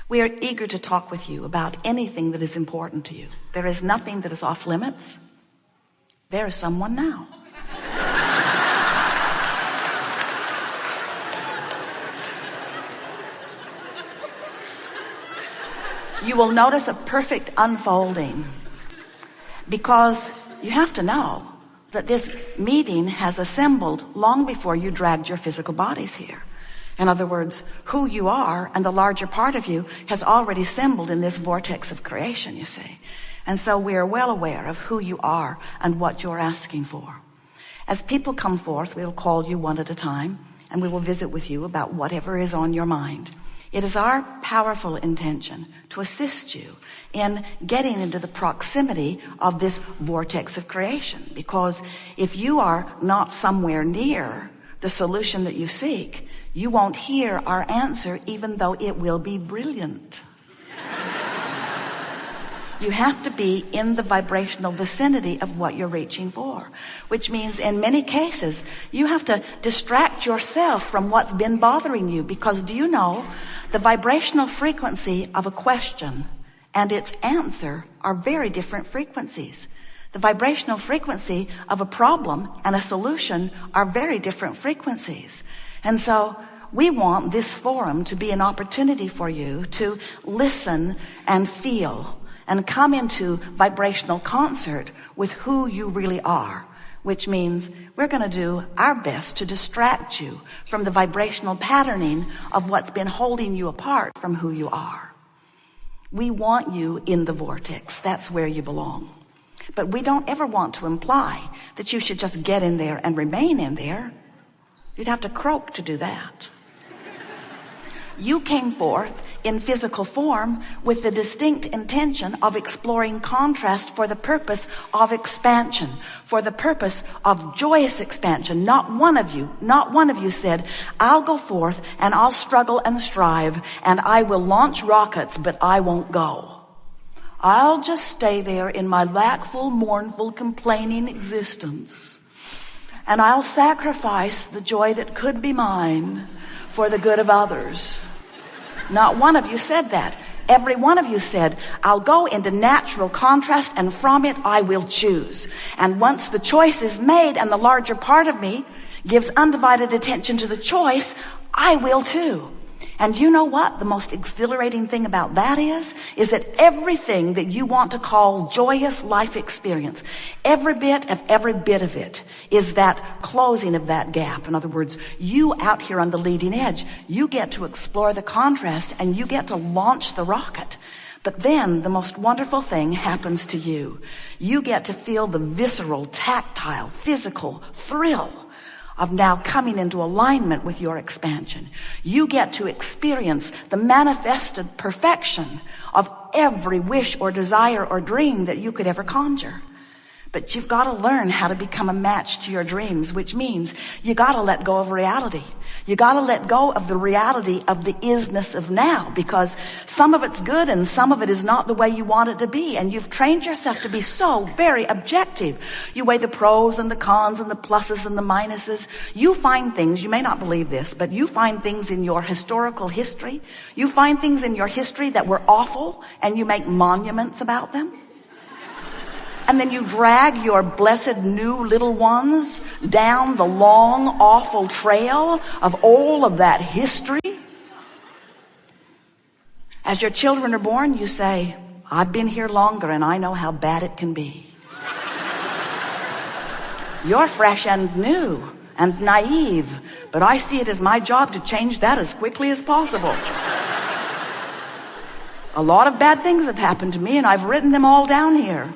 We are eager to talk with you about anything that is important to you. There is nothing that is off limits. There is someone now. You will notice a perfect unfolding, because you have to know that this meeting has assembled long before you dragged your physical bodies here. In other words, who you are and the larger part of you has already assembled in this vortex of creation, you see. And so we are well aware of who you are and what you're asking for. As people come forth, we'll call you one at a time, and we will visit with you about whatever is on your mind. It is our powerful intention to assist you in getting into the proximity of this vortex of creation. Because if you are not somewhere near the solution that you seek, you won't hear our answer, even though it will be brilliant. You have to be in the vibrational vicinity of what you're reaching for, which means in many cases, you have to distract yourself from what's been bothering you. Because do you know, the vibrational frequency of a question and its answer are very different frequencies. The vibrational frequency of a problem and a solution are very different frequencies. And so we want this forum to be an opportunity for you to listen and feel and come into vibrational concert with who you really are, which means we're going to do our best to distract you from the vibrational patterning of what's been holding you apart from who you are. We want you in the vortex. That's where you belong. But we don't ever want to imply that you should just get in there and remain in there. You'd have to croak to do that. You came forth in physical form with the distinct intention of exploring contrast for the purpose of expansion, for the purpose of joyous expansion. Not one of you said, I'll go forth and I'll struggle and strive and I will launch rockets, but I won't go. I'll just stay there in my lackful, mournful, complaining existence. And I'll sacrifice the joy that could be mine for the good of others. Not one of you said that. Every one of you said, I'll go into natural contrast and from it I will choose. And once the choice is made and the larger part of me gives undivided attention to the choice, I will too. And you know what the most exhilarating thing about that is that everything that you want to call joyous life experience, every bit of it is that closing of that gap. In other words, you out here on the leading edge, you get to explore the contrast and you get to launch the rocket. But then the most wonderful thing happens to you. You get to feel the visceral, tactile, physical thrill of now coming into alignment with your expansion. You get to experience the manifested perfection of every wish or desire or dream that you could ever conjure. But you've got to learn how to become a match to your dreams, which means you got to let go of reality. You got to let go of the reality of the isness of now, because some of it's good and some of it is not the way you want it to be. And you've trained yourself to be so very objective. You weigh the pros and the cons and the pluses and the minuses. You find things, you may not believe this, but you find things in your historical history. You find things in your history that were awful and you make monuments about them. And then you drag your blessed new little ones down the long, awful trail of all of that history. As your children are born, you say, I've been here longer and I know how bad it can be. You're fresh and new and naive, but I see it as my job to change that as quickly as possible. A lot of bad things have happened to me and I've written them all down here.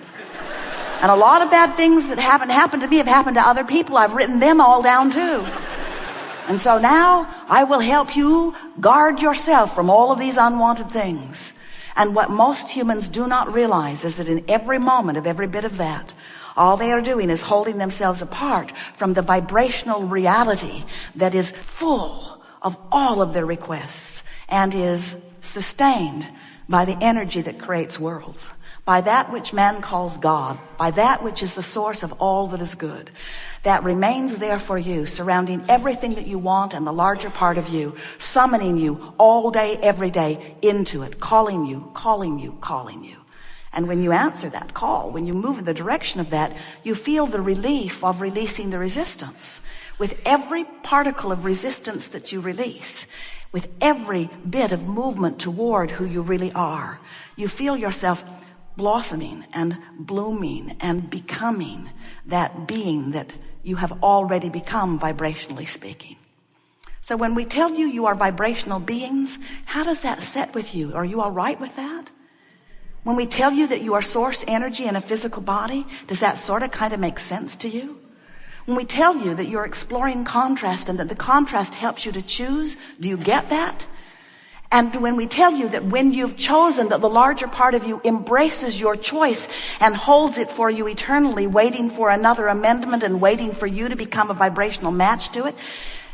And a lot of bad things that haven't happened to me have happened to other people. I've written them all down too. And so now I will help you guard yourself from all of these unwanted things. And what most humans do not realize is that in every moment of every bit of that, all they are doing is holding themselves apart from the vibrational reality that is full of all of their requests and is sustained by the energy that creates worlds, by that which man calls God, by that which is the source of all that is good, that remains there for you, surrounding everything that you want and the larger part of you, summoning you all day, every day into it, calling you, calling you, calling you. And when you answer that call, when you move in the direction of that, you feel the relief of releasing the resistance. With every particle of resistance that you release, with every bit of movement toward who you really are, you feel yourself blossoming and blooming and becoming that being that you have already become, vibrationally speaking. So when we tell you you are vibrational beings, how does that set with you? Are you all right with that? When we tell you that you are source energy in a physical body, does that sort of kind of make sense to you? When we tell you that you're exploring contrast and that the contrast helps you to choose, do you get that? And when we tell you that when you've chosen, that the larger part of you embraces your choice and holds it for you eternally, waiting for another amendment and waiting for you to become a vibrational match to it,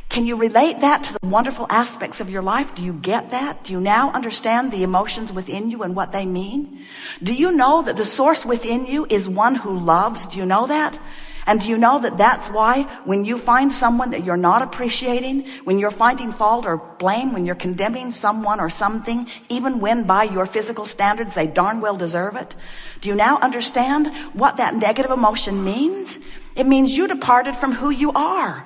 can you relate that to the wonderful aspects of your life? Do you get that? Do you now understand the emotions within you and what they mean? Do you know that the source within you is one who loves? Do you know that? And do you know that that's why when you find someone that you're not appreciating, when you're finding fault or blame, when you're condemning someone or something, even when by your physical standards they darn well deserve it, do you now understand what that negative emotion means? It means you departed from who you are.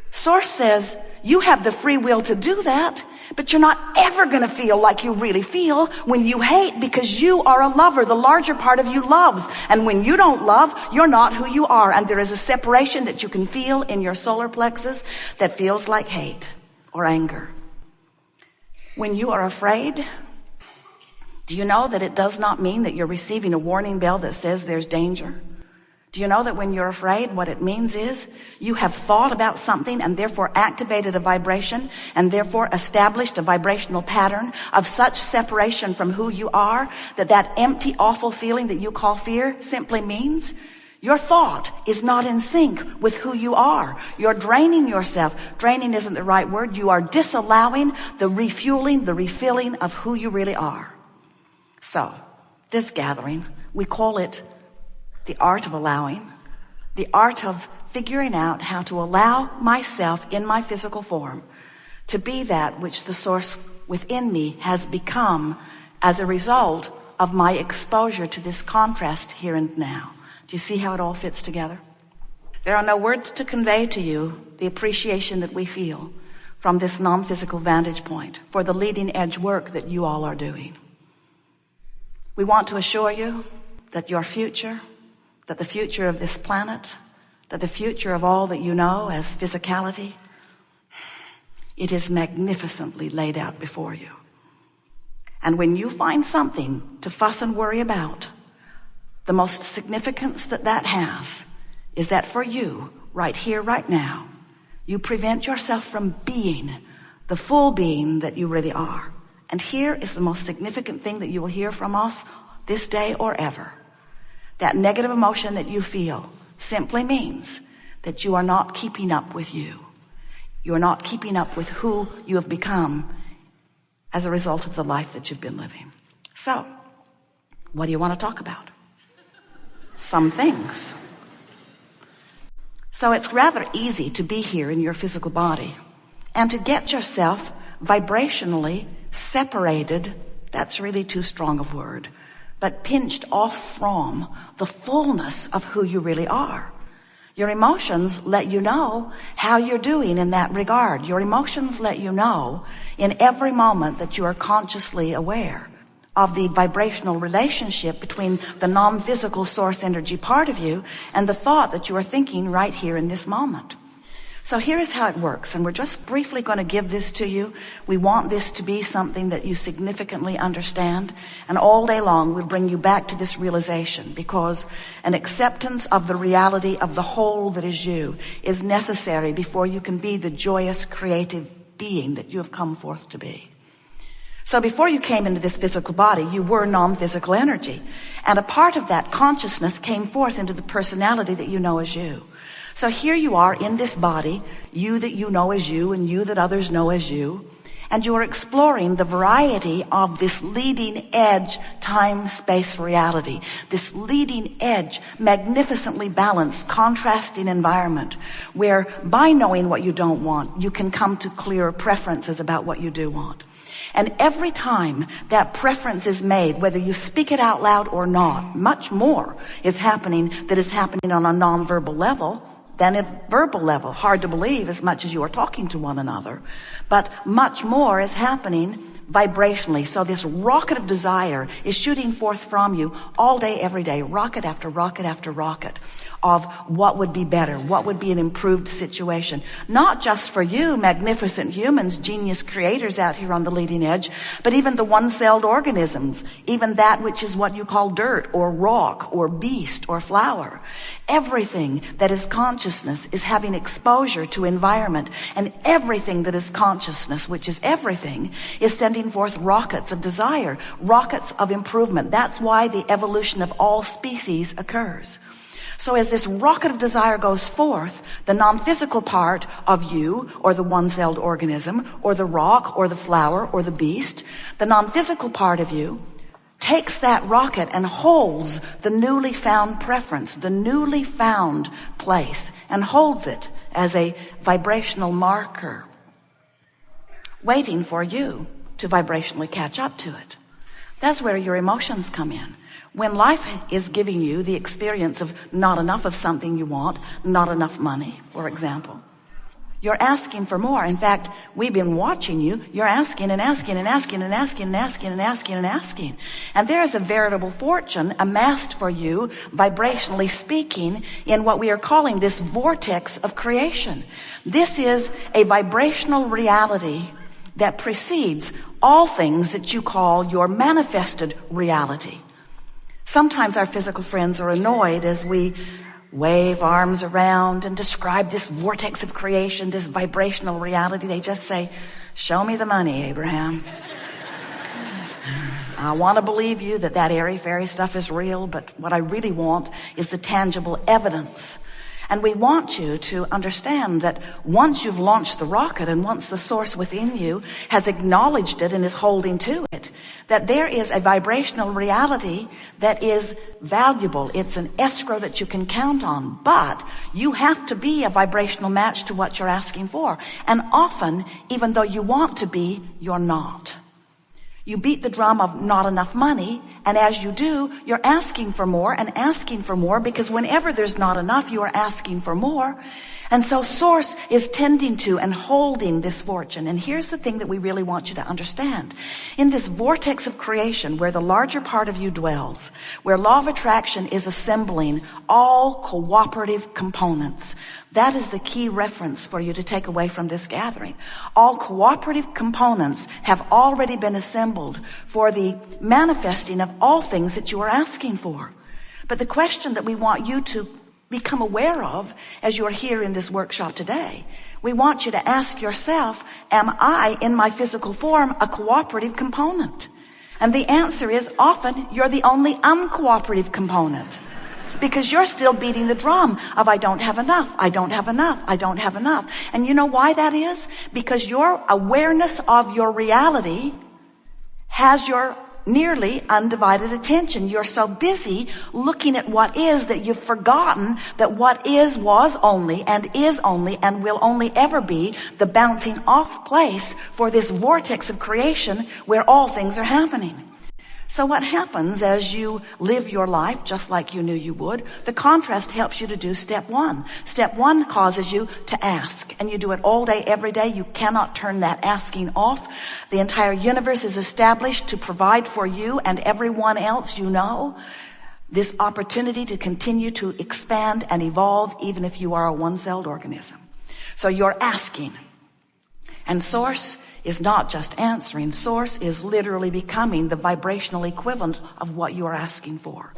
Source says you have the free will to do that, but you're not ever going to feel like you really feel when you hate, because you are a lover. The larger part of you loves. And when you don't love, you're not who you are. And there is a separation that you can feel in your solar plexus that feels like hate or anger. When you are afraid, do you know that it does not mean that you're receiving a warning bell that says there's danger? Do you know that when you're afraid, what it means is you have thought about something and therefore activated a vibration and therefore established a vibrational pattern of such separation from who you are that that empty, awful feeling that you call fear simply means your thought is not in sync with who you are. You're draining yourself. Draining isn't the right word. You are disallowing the refueling, the refilling of who you really are. So, this gathering, we call it the art of allowing, the art of figuring out how to allow myself in my physical form to be that which the source within me has become as a result of my exposure to this contrast here and now. Do you see how it all fits together? There are no words to convey to you the appreciation that we feel from this non-physical vantage point for the leading edge work that you all are doing. We want to assure you that your future, that the future of this planet, that the future of all that you know as physicality, it is magnificently laid out before you. And when you find something to fuss and worry about, the most significance that that has is that for you, right here, right now, you prevent yourself from being the full being that you really are. And here is the most significant thing that you will hear from us this day or ever. That negative emotion that you feel simply means that you are not keeping up with you. You are not keeping up with who you have become as a result of the life that you've been living. So, what do you want to talk about? Some things. So it's rather easy to be here in your physical body and to get yourself vibrationally separated. That's really too strong a word. But pinched off from the fullness of who you really are. Your emotions let you know how you're doing in that regard. Your emotions let you know in every moment that you are consciously aware of the vibrational relationship between the non-physical source energy part of you and the thought that you are thinking right here in this moment. So here is how it works, and we're just briefly going to give this to you. We want this to be something that you significantly understand, and all day long we'll bring you back to this realization, because an acceptance of the reality of the whole that is you is necessary before you can be the joyous, creative being that you have come forth to be. So before you came into this physical body, you were non-physical energy, and a part of that consciousness came forth into the personality that you know as you. So here you are in this body, you that you know as you and you that others know as you. And you are exploring the variety of this leading edge time-space reality, this leading edge, magnificently balanced, contrasting environment where by knowing what you don't want, you can come to clearer preferences about what you do want. And every time that preference is made, whether you speak it out loud or not, much more is happening that is happening on a nonverbal level than at verbal level. Hard to believe as much as you are talking to one another. But much more is happening vibrationally. So this rocket of desire is shooting forth from you all day, every day, rocket after rocket after rocket of what would be better, what would be an improved situation. Not just for you, magnificent humans, genius creators out here on the leading edge, but even the one-celled organisms, even that which is what you call dirt or rock or beast or flower. Everything that is consciousness is having exposure to environment, and everything that is consciousness, which is everything, is sending forth rockets of desire, rockets of improvement. That's why the evolution of all species occurs. So as this rocket of desire goes forth, the non-physical part of you, or the one-celled organism, or the rock, or the flower, or the beast, the non-physical part of you takes that rocket and holds the newly found preference, the newly found place, and holds it as a vibrational marker, waiting for you to vibrationally catch up to it. That's where your emotions come in. When life is giving you the experience of not enough of something you want, not enough money, for example, you're asking for more. In fact, we've been watching you. You're asking and asking and asking and asking and asking and asking and asking. And there is a veritable fortune amassed for you, vibrationally speaking, in what we are calling this vortex of creation. This is a vibrational reality that precedes all things that you call your manifested reality. Sometimes our physical friends are annoyed as we wave arms around and describe this vortex of creation, this vibrational reality. They just say, "Show me the money, Abraham." I want to believe you that airy-fairy stuff is real, but what I really want is the tangible evidence. And we want you to understand that once you've launched the rocket and once the source within you has acknowledged it and is holding to it, that there is a vibrational reality that is valuable. It's an escrow that you can count on, but you have to be a vibrational match to what you're asking for. And often, even though you want to be, you're not. You beat the drum of not enough money, and as you do, you're asking for more and asking for more, because whenever there's not enough, you are asking for more. And so Source is tending to and holding this fortune. And here's the thing that we really want you to understand. In this vortex of creation, where the larger part of you dwells, where law of attraction is assembling all cooperative components, that is the key reference for you to take away from this gathering. All cooperative components have already been assembled for the manifesting of all things that you are asking for. But the question that we want you to become aware of as you're here in this workshop today, we want you to ask yourself, am I in my physical form a cooperative component? And the answer is often you're the only uncooperative component. Because you're still beating the drum of I don't have enough, I don't have enough, I don't have enough. And you know why that is? Because your awareness of your reality has your nearly undivided attention. You're so busy looking at what is that you've forgotten that what is was only and will only ever be the bouncing off place for this vortex of creation where all things are happening. So what happens as you live your life just like you knew you would? The contrast helps you to do step one. Step one causes you to ask, and you do it all day, every day. You cannot turn that asking off. The entire universe is established to provide for you and everyone else you know this opportunity to continue to expand and evolve, even if you are a one-celled organism. So you're asking. And Source is not just answering. Source is literally becoming the vibrational equivalent of what you are asking for.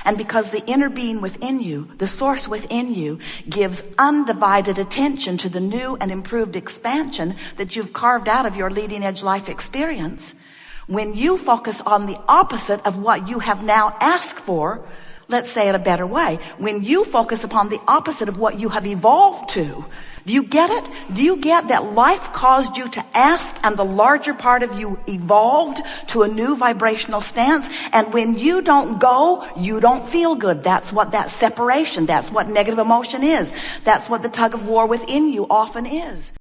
And because the inner being within you, the Source within you, gives undivided attention to the new and improved expansion that you've carved out of your leading edge life experience, when you focus on the opposite of what you have now asked for, let's say it a better way, when you focus upon the opposite of what you have evolved to, Do you get it? Do you get that life caused you to ask and the larger part of you evolved to a new vibrational stance? And when you don't go, you don't feel good. That's what that separation, that's what negative emotion is. That's what the tug of war within you often is.